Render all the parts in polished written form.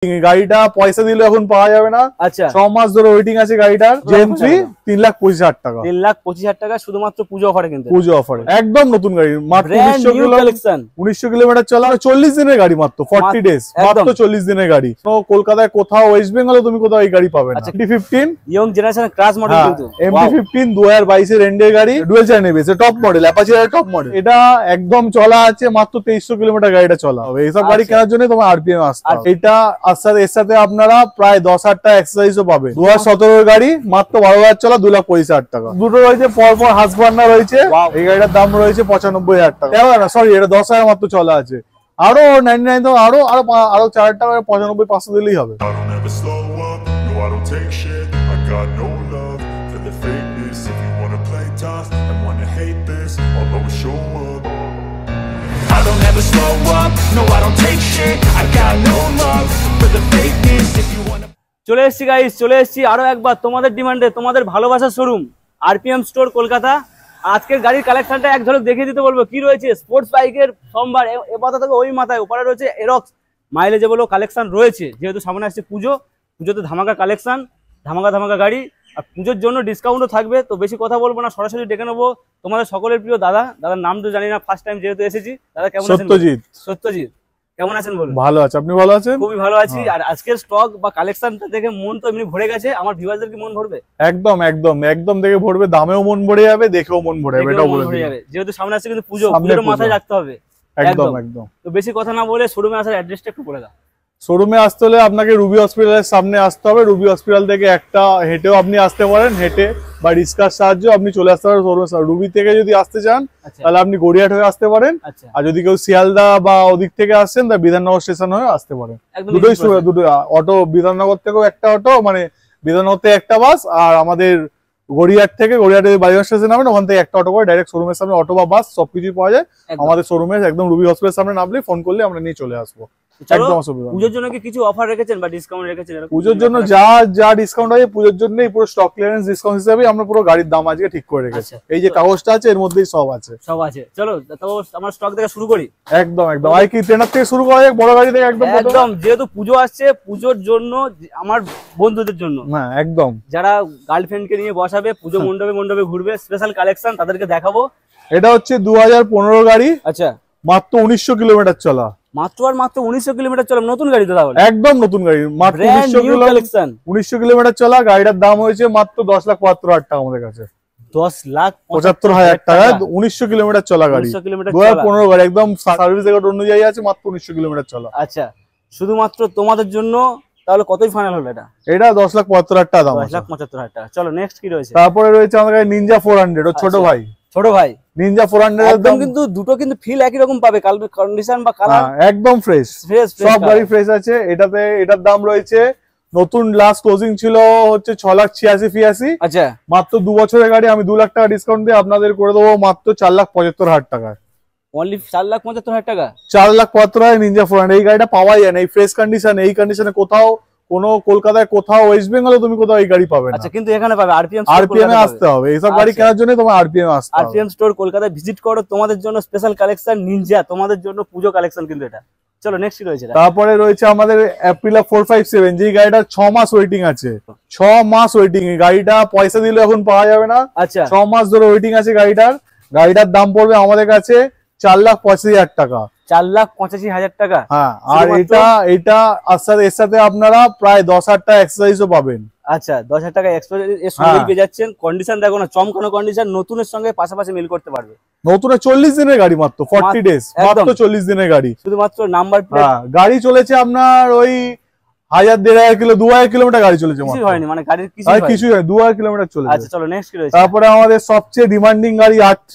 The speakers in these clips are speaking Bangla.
গাড়িটা পয়সা দিলে এখন পাওয়া যাবে না। আচ্ছা 6 মাস ধরে ওয়েটিং আছে গাড়িটার। জেন3 3,25,000 টাকা। 3,25,000 টাকা শুধুমাত্র পুজো অফারে কিন্তু। পুজো অফারে একদম নতুন গাড়ি, মাত্র 1900 কিলোমিটার চলা, 40 দিনের গাড়ি, মাত্র 40 ডেজ, মাত্র 40 দিনের গাড়ি। তো কলকাতায় কোথাও, ওয়েস্ট বেঙ্গলে তুমি কোথাও এই গাড়ি পাবে না। MT-15 young generation class model কিন্তু। MT-15 2022 এর এন্ডের গাড়ি, dual channel ABS, top model, Apache এর টপ মডেল। এটা একদম চলা আছে, মাত্র 2300 কিলোমিটার গাড়িটা চলা হবে। এইসব গাড়ি কেনার জন্য তোমার আরপিএম আসতে হবে। এটা এর সাথে আপনারা প্রায় 10,000 টাকা এক্সারসাইজও পাবেন। 2017 গাড়ি, মাত্র 12,000 চলা, 2,25,000 টাকা। দুটো রয়েছে পরপর হাসবান্ডা রয়েছে। এই গাড়িটার দাম রয়েছে 95,000 টাকা। সরি, এটা 10,000 মাত্র চলা আছে। আরো 99 তো আরো 4 টাকা, 95,500 দিলেই হবে। I don't ever slow up, no I don't take shit, I got no love for the fakeness. If you wanna চলে এসেছি গাইস, চলে এসেছি আরো একবার তোমাদের ডিমান্ডে, তোমাদের ভালোবাসার শোরুম আরপিএম স্টোর কলকাতা। আজকের গাড়ির কালেকশনটা এক ঝলক দেখিয়ে দিতে বলবো। কি রয়েছে স্পোর্টস বাইকের সোমবার, এ পাতা থেকে ওই মাথায় ওপারে রয়েছে এরক্স মাইলেজেবল কালেকশন রয়েছে। যেহেতু সামনে আসছে পুজোতে ধামাকা কালেকশন, ধামাকা গাড়ি, আর পুজোর জন্য ডিসকাউন্টও থাকবে। তো বেশি কথা বলবো না, সরাসরি ডেকে নেবো তোমাদের সকলের প্রিয় দাদার নাম তো জানি না, ফার্স্ট টাইম যেহেতু এসেছি। দাদা কেমন আছেন? সত্যজিৎ কেমন আছেন বলুন? ভালো আছে, আপনি ভালো আছেন? খুবই ভালো আছি। আর আজকের স্টক বা কালেকশনটা দেখে মন তো এমনি ভরে গেছে। আমার ভিউয়ারদের কি মন ভরবে? একদম দেখে ভরবে, দামেও মন ভরে যাবে, দেখেও মন ভরে যাবে, এটাও বলে দিই। যেহেতু সামনে আসছে কিন্তু পুজোর মাথায় রাখতে হবে। একদম তো বেশি কথা না বলে শোরুমে আসার অ্যাড্রেসটা একটু বলে দাও। শোরুমে আসতে হলে আপনাকে রুবি হসপিটালের সামনে আসতে হবে। রুবি হসপিটাল থেকে একটা হেঁটেও আপনি আসতে পারেন, হেঁটে বা রিক্সার সাহায্যে আপনি চলে আসতে পারেন শোরুমে। রুবি থেকে যদি আসতে চান তাহলে আপনি গড়িয়াহাট হয়ে আসতে পারেন। আর যদি কেউ শিয়ালদা বা ওদিক থেকে আসছেন তাহলে বিধাননগর স্টেশন হয়ে আসতে পারেন। দুটোই দুটো অটো, বিধাননগর থেকেও একটা অটো, মানে বিধাননগর থেকে একটা বাস, আর আমাদের গড়িয়াহাটে বাড়িঘর স্টেশন নামেন, ওখান থেকে একটা অটো করে ডাইরেক্ট শোরুমের সামনে অটো বা বাস সবকিছু পাওয়া যায়। আমাদের শোরুমে একদম রুবি হসপিটালের সামনে নামলে ফোন করলে আমরা নিয়ে চলে আসবো। পুজোর জন্য কি কিছু অফার রেখেছেন বা ডিসকাউন্ট রেখেছেন? পুজোর জন্য যা ডিসকাউন্ট আছে পুজোর জন্যই পুরো স্টক ক্লিয়ারেন্স ডিসকাউন্ট হিসেবে আমরা পুরো গাড়ির দাম আজকে ঠিক করে রেখেছি। এই যে কাগজটা আছে এর মধ্যেই সব আছে। চলো তো আমরা স্টক থেকে শুরু করি। একদম আর কি ট্রেনার থেকে শুরু করা যায়, বড় গাড়ি থেকে একদম। যেহেতু পুজো আসছে, পুজোর জন্য আমার বন্ধুদের জন্য, হ্যাঁ একদম, যারা গার্লফ্রেন্ডকে নিয়ে বসাবে, পুজো মণ্ডপে ঘুরবে, স্পেশাল কালেকশন তাদেরকে দেখাবো। এটা হচ্ছে 2015 গাড়ি। আচ্ছা, মাত্র 1900 কিলোমিটার চলা। মাত্র 1900 কিলোমিটার চলা, নতুন গাড়ি তো? তাহলে একদম নতুন গাড়ি, মাত্র 1900 কিলোমিটার চলা। গাড়িটার দাম হয়েছে মাত্র 10,75,000 টাকা আমাদের কাছে। 10,75,000 টাকা, 1900 কিলোমিটার চলা গাড়ি, 2015 গাড়ি, একদম সার্ভিস রেকর্ড অনুযায়ী আছে, মাত্র 1900 কিলোমিটার চলা। আচ্ছা, শুধুমাত্র তোমাদের জন্য তাহলে কতই ফাইনাল হলো? এটা 10,75,000 টাকা দাম। 10,75,000 টাকা। চলো নেক্সট কি রয়েছে? তারপরে রয়েছে আমাদের নিনজা 400, ও ছোট ভাই নিনজা 400 একদম কিন্তু দুটো কিন্তু ফিল একই রকম পাবে, কন্ডিশন বা কালার একদম ফ্রেশ, সব গাড়ি ফ্রেশ আছে। এটার দাম রয়েছে, নতুন লাস্ট ক্লোজিং ছিল হচ্ছে 6,86,85। আচ্ছা, মাত্র 2 বছরের গাড়ি, আমি 2 লাখ টাকা ডিসকাউন্ট দিয়ে আপনাদের করে দেবো মাত্র 4,75,000 টাকা। অনলি 4,75,000 টাকা। 4,75,000 নিনজা 400। এই গাড়িটা পাওয়াই যায় না এই ফ্রেশ কন্ডিশন, এই কন্ডিশনে কোথাও, কলকাতায় কোথাও, ওয়েস্ট বেঙ্গলে তুমি কোথাও এই গাড়ি পাবে না। আচ্ছা, কিন্তু এখানে পাবে। আরপিএম এ আসতে হবে, এইসব গাড়ি কেনার জন্য তোমার আরপিএম আসতে হবে। আরপিএম স্টোর কলকাতায় ভিজিট করো, তোমাদের জন্য স্পেশাল কালেকশন নিনজা, তোমাদের জন্য পুজো কালেকশন কিন্তু এটা। চলো নেক্সট কি রয়েছে? তারপরে রয়েছে আমাদের অ্যাপ্রিলা 457, যে গাড়িটা 6 মাস ওয়েটিং আছে। 6 মাস ওয়েটিং, গাড়িটা পয়সা দিলে এখন পাওয়া যাবে না। আচ্ছা, 6 মাস ধরে ওয়েটিং আছে গাড়িটার দাম পড়বে আমাদের কাছে 4,85,000 টাকা। 4,85,000 টাকা। হ্যাঁ, আর এটা এর সাথে আপনারা প্রায় 10,000 টাকা এক্সারসাইজও পাবেন। আচ্ছা, 10,000 টাকা এক্সট্রা সঙ্গে পেয়ে যাচ্ছেন। কন্ডিশন দেখো না, চমকানো কন্ডিশন, নতুনের সঙ্গে পাশাপাশি মিল করতে পারবে। নতুনে 40 দিনের গাড়ি, মাত্র 40 ডেজ, মাত্র 40 দিনের গাড়ি, শুধুমাত্র নাম্বার প্লেট। গাড়ি চলেছে আপনার ওই 1,000-1,500 কিলো, 2,000 কিলোমিটার গাড়ি চলেছে। কিছু হয়নি, মানে গাড়ির কিছু হয়নি, 2,000 কিলোমিটার চলেছে। আচ্ছা, চলো নেক্সট কি রয়েছে? তারপরে আমাদের সবচেয়ে ডিমান্ডিং গাড়ি R3,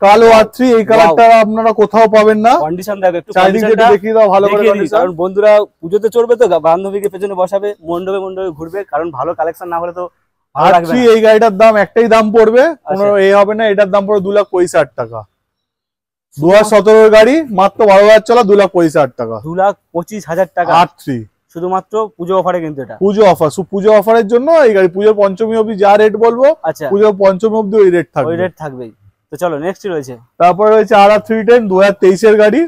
কালো R3। এই কালারটা আপনারা কোথাও পাবেন না। কন্ডিশন দেখো একটু, চারিদিকে দেখিয়ে দাও ভালো করে কন্ডিশন। কারণ বন্ধুরা পুজোতে চড়বে তো, বান্ধবীকে পেছনে বসাবে, মণ্ডপে ঘুরবে, কারণ ভালো কালেকশন না হলে তো R3। এই গাড়িটার দাম একটাই দাম পড়বে, কোনো হবে না, এটার দাম পড়বে 2,65,000 টাকা। 2017 গাড়ি, মাত্র 12,000 চলা, 2,65,000 টাকা। 2,25,000 টাকা R3, শুধুমাত্র পুজো অফারে কিন্তু এটা। পুজো অফারের জন্য এই গাড়ি, পুজোর পঞ্চমী অবধি যা রেট বলবো, আচ্ছা, পুজোর পঞ্চমী অবধি ওই রেট থাকবেই। তো চলো নেক্সট রয়েছে। তারপরে রয়েছে RR 310, 2023 এর গাড়ি।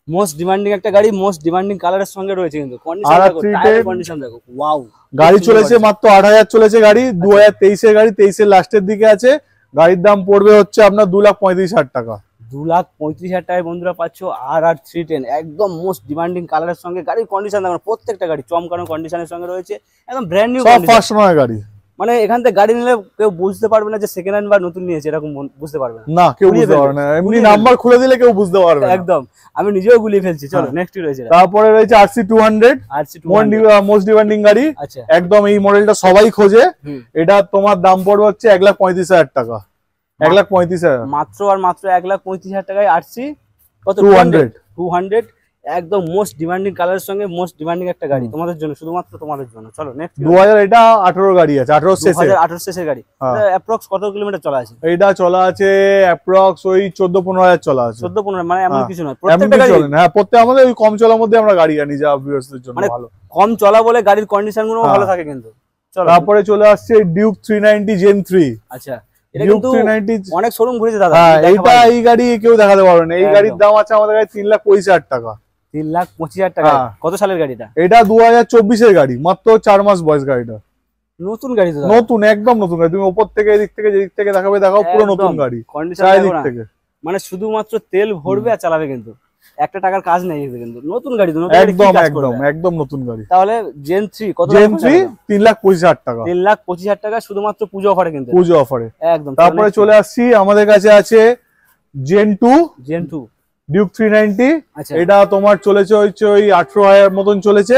মোস্ট ডিমান্ডিং একটা গাড়ি, মোস্ট ডিমান্ডিং কালারের সঙ্গে রয়েছে কিন্তু কন্ডিশন আর দেখো, 310 টায়ারের কন্ডিশন দেখো, ওয়াও। গাড়ি চলেছে মাত্র 8,000 চলেছে গাড়ি, 2023 এর গাড়ি, 23 এর লাস্টের দিকে আছে। গাড়ির দাম পড়বে হচ্ছে আপনার 2,35,000 টাকা। 2,35,000 টাকায় বন্ধুরা পাচ্ছ আর 310 একদম মোস্ট ডিমান্ডিং কালারের সঙ্গে। গাড়ির কন্ডিশন দেখো, প্রত্যেকটা গাড়ি চমকানো কন্ডিশনের সঙ্গে রয়েছে, একদম ব্র্যান্ড নিউ সব কন্ডিশন। ফার্স্ট নয় গাড়ি, মানে এখান থেকে গাড়ি নিলে কেউ বুঝতে পারবে না যে সেকেন্ড হ্যান্ড বা নতুন নিয়েছে, এরকম বুঝতে পারবে না। না কেউ গুলিয়ে বুঝতে ফেলবে, পারবে না, এমনি গুলিয়ে নাম্বার খুলে দিলে কেউ বুঝতে পারবে না। একদম, আমি নিজেও গুলিয়ে ফেলছি। চলো নেক্সট রয়েছে, তারপরে রয়েছে RC200, মোস্ট ডিমান্ডিং গাড়ি। আচ্ছা, একদম এই মডেলটা সবাই খোঁজে। হুম। এটা তোমার দাম পড়বে হচ্ছে 1,35,000 টাকা। 1,35,000 মাত্র আর মাত্র 1,35,000 টাকায় আরসি কত 200 একদম মোস্ট ডিমান্ডিং কালারের সঙ্গে মোস্ট ডিমান্ডিং একটা গাড়ি তোমাদের জন্য, শুধুমাত্র তোমাদের জন্য। চলো নেক্সট 2000, এটা 18 গাড়ি আছে, 18 শেষে, 2018 শেষের গাড়ি। হ্যাঁ। অ্যাপ্রক্স কত কিলোমিটার চলা আছে? এটা চলা আছে অ্যাপ্রক্স ওই 14-15,000 চলা আছে। 14-15, মানে এমন হ্যাঁ। কিছু নয়, এমন প্রত্যেকটা কিছু গাড়ি চলে না। হ্যাঁ, প্রত্যেক আমাদের ওই কম চলার মধ্যে আমরা গাড়ি আনি, যা ভিউয়ার্সদের জন্য মানে ভালো। কম চলা বলে গাড়ির কন্ডিশন গুলো হ্যাঁ। ভালো থাকে কিন্তু। চলো তারপরে চলে আসছে ডিউক 390 জেন 3। আচ্ছা, এটা ডিউক কিন্তু 390, অনেক শোরুম ঘুরেছে দাদা। হ্যাঁ দেখা এইটা পাইনি। এই গাড়ি কেউ দেখাতে পারবে না। এই একদম। গাড়ির দাম আছে আমাদের কাছে 3,25,000 টাকা। 3,25,000 টাকা। হ্যাঁ। কত সালের গাড়িটা? এটা 2024 এর গাড়ি, মাত্র 4 মাস বয়স গাড়িটা। নতুন গাড়ি তো দাদা। নতুন, একদম নতুন গাড়ি। তুমি উপর থেকে এদিক থেকে যেদিক থেকে দেখাবে দেখাও, পুরো নতুন গাড়ি কন্ডিশন চারিদিক থেকে। মানে শুধুমাত্র তেল ভরবে আর চালাবে, কিন্তু একটা টাকার কাজ নেই এতে, কিন্তু নতুন গাড়ি তো, নতুন গাড়ি কি একদম কাজ একদম করবে? একদম নতুন গাড়ি। তাহলে জেন 3 কত? জেন 3 3,25,000 টাকা, 3,25,000 টাকা শুধুমাত্র পুজো অফারে কিন্তু, পুজো অফারে। একদম। তারপরে চলে আসছি, আমাদের কাছে আছে জেন 2 জেন 2 ডিউক 390। আচ্ছা, এটা তোমার চলেছে হচ্ছে ওই 18,000 মতন চলেছে।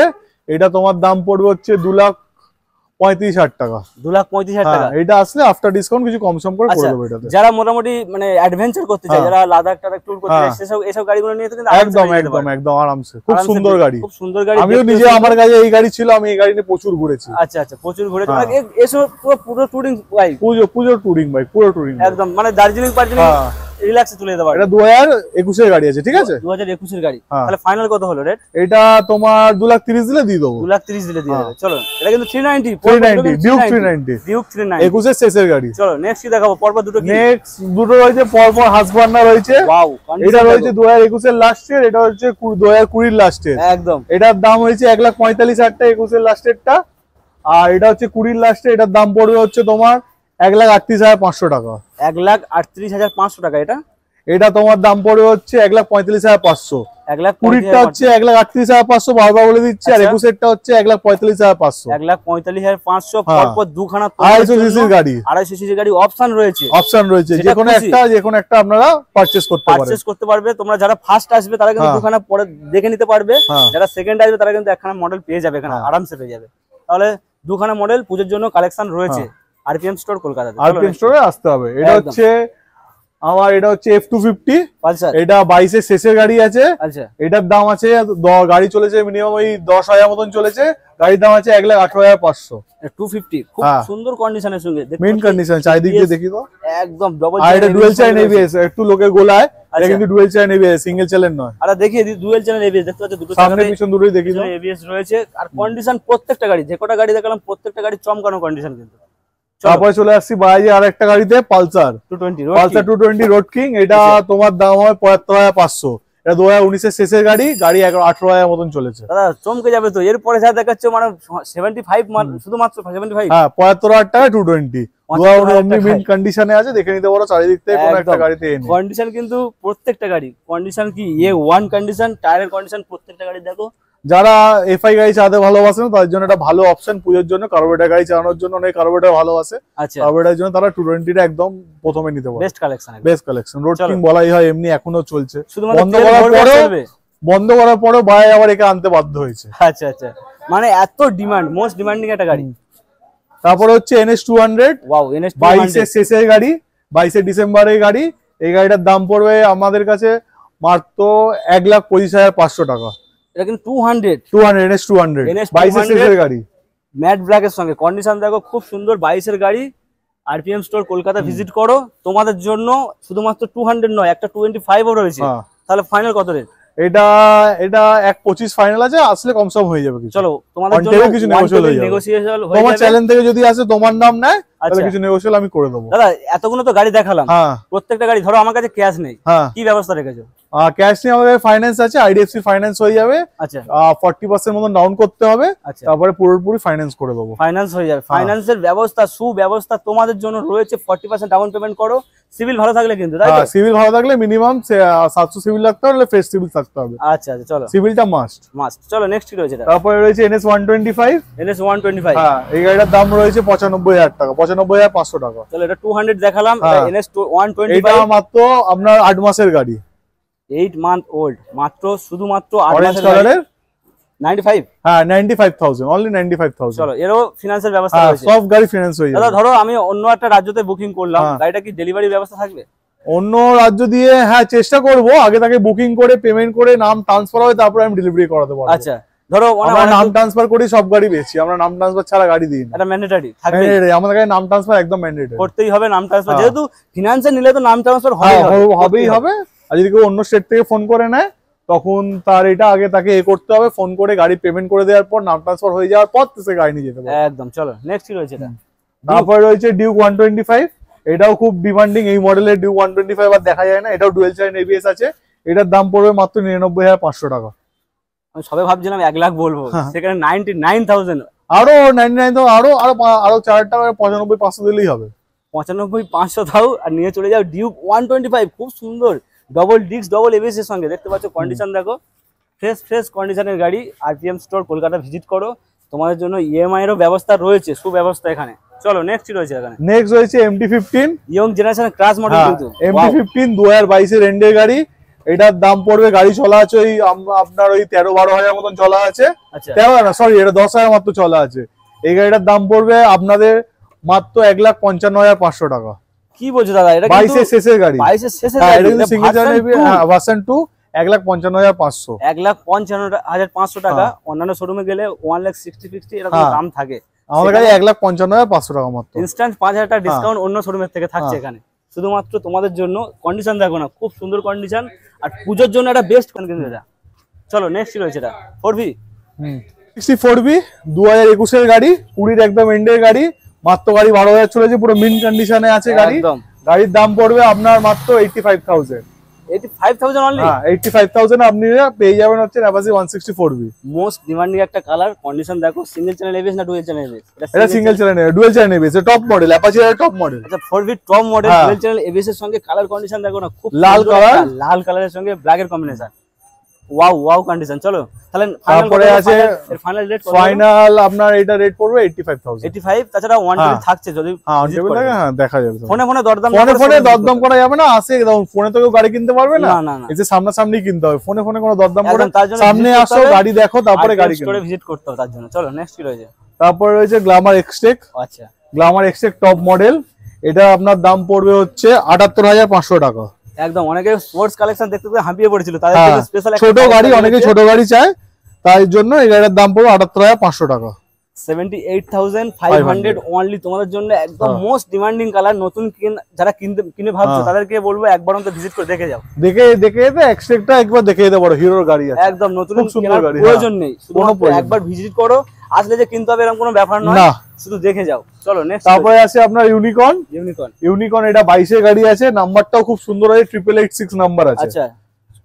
এটা তোমার দাম পড়বে হচ্ছে 2,35,000 টাকা। 2,35,000 টাকা। হ্যাঁ, এটা আসলে আফটার ডিসকাউন্ট কিছু কম সম করে করে আচ্ছা, দেবো এটাতে। যারা মোটামুটি মানে অ্যাডভেঞ্চার করতে চায়, হ্যাঁ। যারা লাদাখ টাদাখ ট্যুর করতে হ্যাঁ। চায়, সেসব এসব গাড়িগুলো নিয়ে তো কিন্তু আরামসে একদম বেরিয়ে যেতে একদম পারে। একদম আরামসে, খুব আরামসে সুন্দর গাড়ি। খুব সুন্দর গাড়ি। আমিও দেখতেও নিজে, সুন্দর। আমার কাছে এই গাড়ি ছিল, আমি এই গাড়ি নিয়ে প্রচুর ঘুরেছি। আচ্ছা আচ্ছা, প্রচুর ঘুরেছে। হ্যাঁ। মানে এসব পুরো ট্যুরিং বাইক, পুজোর টুরিং বাইক, পুরো টুরিং। একদম মানে দার্জিলিং পার্জিলিং হ্যাঁ, রিল্যাক্সে চলে যেতে পারে। এটা 2021 এর গাড়ি আছে, ঠিক আছে। 2021 এর গাড়ি। হ্যাঁ। তাহলে ফাইনাল কত হলো রেট? এটা তোমার 2,30,000 দিলে দিয়ে দেবো। 2,30,000 দিলে দিয়ে হ্যাঁ। দেবে। চলো, এটা কিন্তু 390 ডিউক 390 ডিউক 390। 21 এর শেষের গাড়ি। চলো নেক্সট কি দেখাবো? পরপর দুটো কি? নেক্সট দুটো রয়েছে পরপর, হাসবান্না রয়েছে। ওয়াও, এটা রয়েছে 2021 এর লাস্টের, এটা হচ্ছে 2020 এর লাস্টের। একদম। এটার দাম হয়েছে 1,45,000 টাকা 21 এর লাস্টেরটা। আর এটা হচ্ছে 20 লাস্টে, এটার দাম পড়বে হচ্ছে তোমার 1,38,500 টাকা। 1,38,500 টাকা। এটা এটা তোমার দাম পড়বে হচ্ছে 1,45,500। 20টা হচ্ছে 1,38,500, বারবার বলে দিচ্ছি। আর 21এরটা হচ্ছে 1,45,500। 1,45,500 হ্যাঁ। পরপর দুখানা 250 সিসির গাড়ি, 250 সিসির গাড়ি অপশন রয়েছে। অপশন রয়েছে, যেটা যেকোনো খুশি। একটা আপনারা পারচেজ করতে পারেন। পারচেজ করতে পারবে। তোমরা যারা ফার্স্ট আসবে তারা কিন্তু হ্যাঁ। দুখানা পরে দেখে নিতে পারবে। হ্যাঁ। যারা সেকেন্ড আসবে তারা কিন্তু একখানা মডেল পেয়ে যাবে, এখানে হ্যাঁ। আরামসে পেয়ে যাবে। তাহলে দুখানা মডেল পুজোর জন্য কালেকশন রয়েছে আরপিএম স্টোর কলকাতাতে। আরপিএম স্টোরে আসতে হবে। এটা একদম। হচ্ছে আমার, এটা হচ্ছে F250। পালসার। এটা 22 এর শেষের গাড়ি আছে। আচ্ছা, এটার দাম আছে, গাড়ি চলেছে মিনিমাম ওই 10,000 মতন চলেছে। গাড়ির দাম আছে 1,18,500। 250 খুব হ্যাঁ। সুন্দর কন্ডিশনের সঙ্গে, দেখতে মেইন পাচ্ছি। কন্ডিশন চারিদিক দিয়ে দেখি তো। একদম ডবল। আর এটা ডুয়েল চ্যানেল এবিএস, একটু লোকে গোলায়, এটা আচ্ছা। কিন্তু dual channel ABS, single channel নয়। আর দেখিয়ে দিই ডুয়েল চ্যানেল এবিএস, দেখতে পাচ্ছ দুটো সামনে চ্যানেলে পিছন দুটোই দেখি তো। এবিএস রয়েছে। আর কন্ডিশন প্রত্যেকটা গাড়ি, যে কটা গাড়ি দেখালাম প্রত্যেকটা গাড়ি চমকানো কন্ডিশন কিন্তু। তারপরে চলে আসছি বাজাজে আরেকটা গাড়িতে, পালসার 220 পালসার 220 রোড কিং। এটা তোমার দাম হয় 75,500। এটা 2019 এর শেষের গাড়ি, 18,000 মতন চলেছে। দাদা চমকে যাবে তো। এরপরে যা দেখাচ্ছে মানে 75 শুধুমাত্র 75। হ্যাঁ, 75,000 টাকা 220। 75,000 2019 মিন কন্ডিশনে আছে, দেখে নিতে পারো চারিদিক থেকে কোনো একটা গাড়িতে এনে। কন্ডিশন কিন্তু প্রত্যেকটা গাড়ি কন্ডিশন কি A1 কন্ডিশন, টায়ারের কন্ডিশন প্রত্যেকটা গাড়ি দেখো। যারা এফআই গাড়ি চালাতে ভালোবাসেন তাদের জন্য এটা ভালো অপশন, পুজোর জন্য কার্বোরেটর গাড়ি চালানোর জন্য। অনেক কার্বোরেটর ভালোবাসে, আচ্ছা, কার্বোরেটরের জন্য তারা 220টা একদম প্রথমে নিতে পারে। Best collection. Best collection. Road চলো। কিং বলাই হয়, এমনি এখনো চলছে। শুধুমাত্র বন্ধ তেল করার ভরবে আর পরেও, চলবে। বন্ধ করার পরেও বাই আবার একে আনতে বাধ্য হয়েছে। আচ্ছা আচ্ছা, মানে এত ডিমান্ড, মোস্ট ডিমান্ডিং একটা গাড়ি। তারপরে হচ্ছে NS200, ওয়াও, NS 22 এর শেষের গাড়ি, 22 ডিসেম্বরের গাড়ি। এই গাড়িটার দাম পড়বে আমাদের কাছে মাত্র 1,25,500 টাকা। এটা কিন্তু 200 NS200 NS 22 এর শেষের গাড়ি। ম্যাট ব্ল্যাক এর সঙ্গে কন্ডিশন দেখো খুব সুন্দর। 22 এর গাড়ি। আরপিএম স্টোর কলকাতা ভিজিট করো, তোমাদের জন্য শুধুমাত্র 200 নয়, একটা 25 ও রয়েছে। হ্যাঁ। তাহলে ফাইনাল কত রেট? এটা 1,25 ফাইনাল আছে, আসলে কম সম হয়ে যাবে কিছু। চলো তোমাদের On জন্য table কিছু negotiable হয়ে যাবে। নেগোসিয়েশন হয়ে তোমার যাবে। চ্যানেল থেকে যদি আসে তোমার নাম নেয়, তাহলে কিছু নেগোশিয়েবল আমি করে দেবো। দাদা এতগুলো তো গাড়ি দেখালাম, হ্যাঁ প্রত্যেকটা গাড়ি ধরো আমার কাছে ক্যাশ নেই, হ্যাঁ কি ব্যবস্থা রেখেছো? ক্যাশ নিয়ে আমাদের ফাইন্যান্স আছে, IDFC ফাইন্যান্স হয়ে যাবে। আচ্ছা 40% মতন ডাউন করতে হবে, আচ্ছা তারপরে পুরোপুরি ফাইন্যান্স করে দেবো। ফাইন্যান্স হয়ে যাবে। ফাইন্যান্সের ব্যবস্থা সুব্যবস্থা তোমাদের জন্য রয়েছে। 40% ডাউন পেমেন্ট করো, সিভিল ভালো থাকলে কিন্তু, তাই তো? সিভিল ভালো থাকলে মিনিমাম 700 সিভিল রাখতে হবে, ফ্রেশ সিভিল থাকতে হবে। আচ্ছা আচ্ছা চলো, সিভিলটা মাস্ট। চলো নেক্সট কি রয়েছে? তারপরে রয়েছে NS 125। NS 125, হ্যাঁ এই গাড়িটার দাম রয়েছে 95,000 টাকা, 95,500 টাকা। চলো এটা 200 দেখালাম। হ্যাঁ। NS 125 এটা মাত্র আপনার 8 মাসের গাড়ি, 8 মান্থ ওল্ড, মাত্র শুধুমাত্র 8 অরেঞ্জ মাসের কালারের। 95। হ্যাঁ 95,000, অনলি 95,000। চলো এরও ফিনান্সের ব্যবস্থা হ্যাঁ রয়েছে। সব গাড়ি ফিনান্স হয়ে দাদা যাবে। ধরো আমি অন্য একটা রাজ্যতে বুকিং করলাম, হ্যাঁ। গাড়িটা কি ডেলিভারি ব্যবস্থা থাকবে? অন্য রাজ্য দিয়ে হ্যাঁ চেষ্টা করব, আগে তাকে বুকিং করে পেমেন্ট করে নাম ট্রান্সফার হবে, তারপরে আমি ডেলিভারি করাতে পারবো। আচ্ছা ধরো আমরা নাম ট্রান্সফার করি সব গাড়ি বেচি, আমরা নাম ট্রান্সফার ছাড়া গাড়ি দিই না। এটা ম্যান্ডেটরি থাকবে, আমাদের কাছে নাম ট্রান্সফার একদম ম্যান্ডেটরি করতেই হবে নাম ট্রান্সফার। হ্যাঁ। যেহেতু ফিনান্সে নিলে তো নাম ট্রান্সফার হবেই হবে। আর যদি কেউ অন্য স্টেট থেকে ফোন করে নেয় তখন তার এটা আগে তাকে করতে হবে, ফোন করে গাড়ি পেমেন্ট করে দেওয়ার পর নাম ট্রান্সফার হয়ে যাওয়ার পর সে গাড়ি নিয়ে যেতে পারবে। একদম। চলো নেক্সট কি রয়েছে? এটা তারপরে রয়েছে ডিউক 125। এটাও খুব ডিমান্ডিং, এই মডেলের ডিউক 125 আর দেখা যায় না। এটাও ডুয়েল চাইন ABS আছে। এটার দাম পড়বে মাত্র 99,500 টাকা। আমি সবে ভাবছিলাম 1 লাখ বলবো, সেখানে 99,000। আরো 99 তো আরো 4 টাকা 95,500 দিলেই হবে। 95,500 দাও আর নিয়ে চলে যাও ডিউক 125। খুব সুন্দর ডবল ডিস্ক ডবল ABS এর সঙ্গে, দেখতে পাচ্ছ কন্ডিশন দেখো, ফ্রেশ কন্ডিশনের গাড়ি। RPM স্টোর কলকাতা ভিজিট করো, তোমাদের জন্য EMI এরও ব্যবস্থা রয়েছে, সুব্যবস্থা এখানে। চলো নেক্সট কি রয়েছে? এখানে নেক্সট রয়েছে MT-15, ইয়ং জেনারেশনের ক্রাশ মডেল কিন্তু। MT-15 2022 এর এন্ডের গাড়ি। এটার দাম পড়বে, গাড়ি চলা আছে ওই আপনার ওই 13-12 হাজার মতন চলা আছে। আচ্ছা 13 না সরি, এটা 10,000 মাত্র চলা আছে। এই গাড়িটার দাম পড়বে আপনাদের মাত্র 1,55,500 টাকা। কি বলছো দাদা? এটা 22 এর শেষের গাড়ি। 22 এর শেষে হ্যাঁ এটা কিন্তু সিঙ্গেল চ্যানেল ভার্সন 2, 1,55,500। 1,55,500 টাকা। অন্যান্য শোরুমে গেলে 1,60,50 এরকম হ্যাঁ। দাম থাকে। আমাদের কাছে 1,55,500 টাকা মাত্র। ইনস্ট্যান্ট 5,000 টাকা ডিসকাউন্ট অন্য শোরুমের থেকে থাকছে এখানে, শুধুমাত্র তোমাদের জন্য। কন্ডিশন দেখো না, খুব সুন্দর কন্ডিশন, আর পুজোর জন্য এটা বেস্ট কিন্তু এটা। চলো নেক্সট রয়েছে এটা 4V। 64B 2021 এর গাড়ি, 20 একদম এন্ডের গাড়ি। মাত্র গাড়ি 12,000 চলেছে, পুরো মিন কন্ডিশনে আছে গাড়ি। একদম। গাড়ির দাম পড়বে আপনার মাত্র 85,000। 85,000 অনলি? হ্যাঁ 85,000 আপনি পেয়ে যাবেন হচ্ছে Apache 164B। মোস্ট ডিমান্ডিং একটা কালার। কন্ডিশন দেখো, সিঙ্গেল চ্যানেল ABS না ডুয়াল চ্যানেল ABS? এটা single channel, dual channel ABS, top model, Apache এর টপ মডেল। আচ্ছা 4V টপ মডেল, হ্যাঁ। ডুয়াল চ্যানেল ABS এর সঙ্গে কালার কন্ডিশন দেখো না, খুব লাল সুন্দর কালার। একটা লাল কালারের সঙ্গে ব্ল্যাক এর কম্বিনেশন। Wow condition. চলো তাহলে তারপরে আছে ফাইনাল রেট। ফাইনাল আপনার এটা রেট পড়বে 85,000। 85। তাছাড়া 120 থাকছে যদি হ্যাঁ টেবিল লাগে, হ্যাঁ দেখা যাবে। ফোনে দরদাম ফোনে দরদাম করা যাবে না, আসে দেখুন ফোনে তো কেউ গাড়ি কিনতে পারবে না। না না, এই যে সামনাসামনি কিনতে হবে, ফোনে কোনো দরদাম করে একদম, তার জন্য সামনে visit আসো, করতে হবে, গাড়ি দেখো, তারপরে গাড়ি স্টোরে কিনো। ভিজিট করতে হবে তার জন্য। চলো নেক্সট কি রয়েছে? তারপরে রয়েছে গ্ল্যামার এক্সটেক। আচ্ছা গ্ল্যামার এক্সটেক টপ মডেল। এটা আপনার দাম পড়বে হচ্ছে 78,500 টাকা। একদম। অনেকে স্পোর্টস কালেকশন দেখতে দেখতে হাঁপিয়ে পড়েছিল, তাদের হ্যাঁ, জন্য স্পেশাল ছোট গাড়ি, অনেকে ছোট গাড়ি চায়, তাই জন্য এই গাড়ির দাম পড়বে 78,500 টাকা। 78,500 অনলি তোমাদের জন্য। একদম মোস্ট ডিমান্ডিং কালার। নতুন যারা কিনে ভাবছো তাদেরকে বলবো একবার অন্তত ভিজিট করে দেখে যাও। দেখে এক্সটেকটা একবার দেখে যেতে পারো, হিরোর গাড়ি আছে একদম নতুন, খুব সুন্দর গাড়ি, প্রয়োজন নেই, শুধুমাত্র একবার ভিজিট করো। আসলে যে কিনতে হবে এরকম কোনো ব্যাপার নয়, না শুধু দেখে যাও। চলো নেক্সট। তারপরে আছে আপনার ইউনিকর্ন। এটা 22 এর গাড়ি আছে, নাম্বারটাও খুব সুন্দর আছে, 8886 নাম্বার আছে। আচ্ছা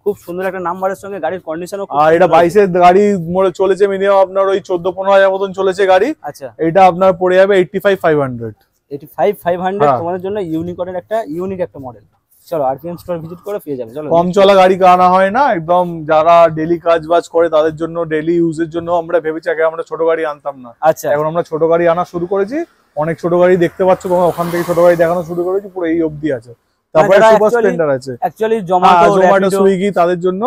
খুব সুন্দর একটা নাম্বারের সঙ্গে গাড়ির কন্ডিশনও। আর এটা 22 এর গাড়ি মোড়ে চলেছে মিনিমাম আপনার ওই 14-15 হাজার মতন চলেছে গাড়ি। আচ্ছা এটা আপনার পড়ে যাবে 85,500। 85,500 তোমাদের জন্য ইউনিকর্নের একটা ইউনিক একটা মডেল। চলো RPM স্টোর ভিজিট করে পেয়ে যাবে। চলো কম চলা গাড়ি আনা হয় না, একদম যারা ডেলি কাজ বাজ করে তাদের জন্য, ডেলি ইউজের জন্য আমরা ভেবেছি। আগে আমরা ছোট গাড়ি আনতাম না, আচ্ছা এখন আমরা ছোট গাড়ি আনা শুরু করেছি। অনেক ছোট গাড়ি দেখতে পাচ্ছ তোমরা, ওখান থেকে ছোট গাড়ি দেখানো শুরু করেছি, পুরো এই অবধি আছে। তারপরে সুপার স্প্লেন্ডার আছে, অ্যাকচুয়ালি জোম্যাটো সুইগি, তাদের জন্য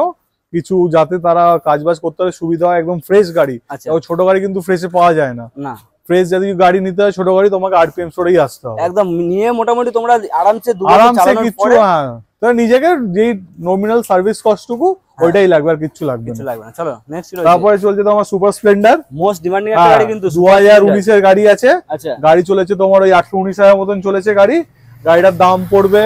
কিছু যাতে তারা কাজ বাজ করতে পারে সুবিধা হয়। একদম ফ্রেশ গাড়ি, ছোট গাড়ি কিন্তু ফ্রেশে পাওয়া যায় না। ফ্রেশ যদি গাড়ি নিতে হয় ছোট গাড়ি, তোমাকে RPM স্টোরেই আসতে হবে। একদম নিয়ে মোটামুটি তোমরা আরামসে কিছু নিজেকে যে নমিনাল সার্ভিস কস্টটুকু ওইটাই লাগবে, আর কিছু লাগবে না। চলো নেক্সট। তারপরে চলছে তোমার সুপার স্প্লেন্ডার, মোস্ট ডিমান্ডিং একটা গাড়ি কিন্তু 2019 এর গাড়ি আছে। আচ্ছা গাড়ি চলেছে তোমার ওই 18-19 হাজার মতন চলেছে গাড়ি। গাড়িটার দাম পড়বে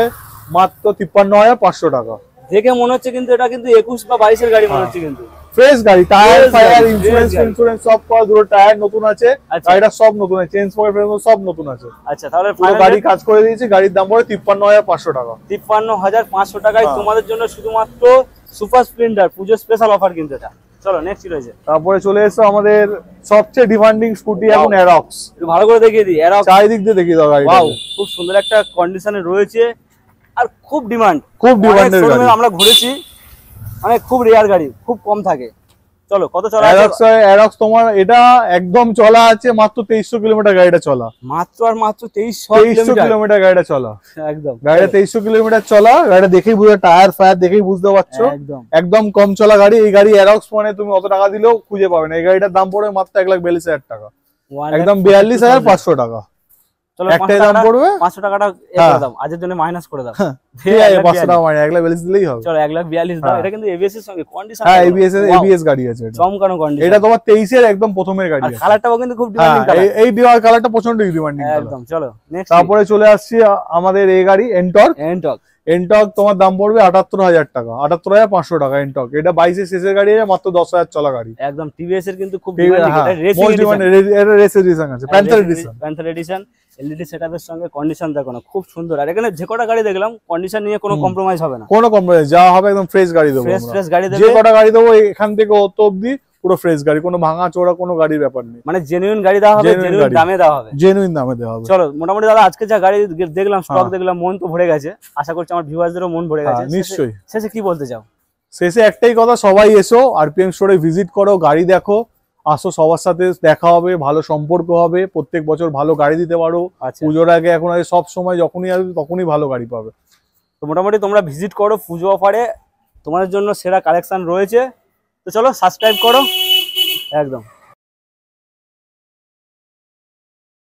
মাত্র 53,500 টাকা। দেখে মনে হচ্ছে কিন্তু এটা কিন্তু 21 বা 22 এর গাড়ি মনে হচ্ছে কিন্তু। ফ্রেশ গাড়ি, টায়ার Fresh ফায়ার গাড়ি, ইন্স্যুরেন্স fresh গাড়ি। ইন্স্যুরেন্স সব করা, দুটো টায়ার নতুন আছে, আচ্ছা। গাড়িটা সব নতুন আছে, চেঞ্জ পকেট সব নতুন আছে। আচ্ছা তাহলে পুরো গাড়ি কাজ করে দিয়েছি, গাড়ির দাম পড়ে 53,500 টাকা। 53,500 টাকায় হ্যাঁ। তোমাদের জন্য শুধুমাত্র সুপার স্প্লেন্ডার পুজো স্পেশাল অফার কিন্তু এটা। চলো নেক্সট কি রয়েছে? তারপরে চলে এসেছে আমাদের সবচেয়ে ডিমান্ডিং স্কুটি এখন অ্যারক্স। একটু ভালো করে দেখিয়ে দিই। এরা চারিদিক দিয়ে দেখিয়ে দাও গাড়িটা। ওয়াও, খুব সুন্দর একটা কন্ডিশনে রয়েছে আর খুব ডিমান্ড, খুব ডিমান্ডের গাড়ি। আমরা ঘুরেছি, মানে খুব রেয়ার গাড়ি, খুব কম থাকে। চলো কত চলা আছে? অ্যারক্স তোমার এটা একদম চলা আছে মাত্র 2300 কিলোমিটার গাড়িটা চলা। মাত্র আর মাত্র 2300 2300 কিলোমিটার গাড়িটা চলা। একদম গাড়িটা 2300 কিলোমিটার চলা, গাড়িটা দেখেই বুঝে, টায়ার ফায়ার দেখেই বুঝতে পারছো একদম একদম কম চলা গাড়ি। এই গাড়ি অ্যারক্স মানে তুমি অত টাকা দিলেও খুঁজে পাবে না। এই গাড়িটার দাম পড়বে মাত্র 1,42,000 টাকা, একদম 42,500 টাকা। চলো একটাই দাম পড়বে 500 টাকাটা এ করে দাও, আজের জন্য মাইনাস করে দাও। ঠিক আছে, 500 টাকা মানে 1,42,000 দিলেই হবে। চলো 1,42,000 দাও। এটা কিন্তু এবিএস এর সঙ্গে কন্ডিশন, হ্যাঁ এবিএস গাড়ি আছে এটা। চমকানো কন্ডিশন। এটা তোমার 23 এর একদম প্রথমের গাড়ি আর আছে। কালারটাও কিন্তু খুব হ্যাঁ, ডিমান্ডিং কালার। এই কালারটা প্রচন্ড ডিমান্ডিং কালার। একদম। চলো নেক্সট। তারপরে চলে আসছি আমাদের এই গাড়ি এনটর্ক। এনটক তোমার দাম পড়বে 78,000 টাকা, 78,500 টাকা এনটক। এটা 22 এর শেষের গাড়ি আছে, মাত্র 10,000 চলা গাড়ি। একদম টিভিএস এর কিন্তু খুব ডিমান্ডিং। এটা রেসিং রেস এডিশন আছে, প্যান্থার এডিশন। এলইডি সেটআপের সঙ্গে কন্ডিশন দেখো না, খুব সুন্দর। আর এখানে যে কটা গাড়ি দেখলাম কন্ডিশন নিয়ে কোনো কম্প্রোমাইজ হবে না, কোনো কম্প্রোমাইজ, যা হবে একদম ফ্রেশ গাড়ি দেবো। ফ্রেশ গাড়ি যে দেবে। কটা গাড়ি দেবো এখান থেকে অত অব্দি পুরো ফ্রেশ গাড়ি, কোনো ভাঙা চোরা কোনো গাড়ির ব্যাপার নেই। মানে জেনুইন গাড়ি দেওয়া হবে, Genuine জেনুইন গাড়ি। দামে দেওয়া হবে। জেনুইন দামে দেওয়া হবে। চলো মোটামুটি দাদা আজকে যা গাড়ি দেখলাম, স্টক হ্যাঁ। দেখলাম, মন তো ভরে গেছে। আশা করছি আমার ভিউয়ারদেরও মন ভরে গেছে। নিশ্চয়ই। শেষে কি বলতে চাও? শেষে একটাই কথা, সবাই এসো আরপিএম স্টোরে ভিজিট করো, গাড়ি দেখো, আসো, সবার সাথে দেখা হবে, ভালো সম্পর্ক হবে, প্রত্যেক বছর ভালো গাড়ি দিতে পারো। আচ্ছা, পুজোর আগে এখন আগে সব সময় যখনই আসবে তখনই ভালো গাড়ি পাবে। তো মোটামুটি তোমরা ভিজিট করো, পুজো অফারে তোমাদের জন্য সেরা কালেকশন রয়েছে। তো চলো সাবস্ক্রাইব করো একদম।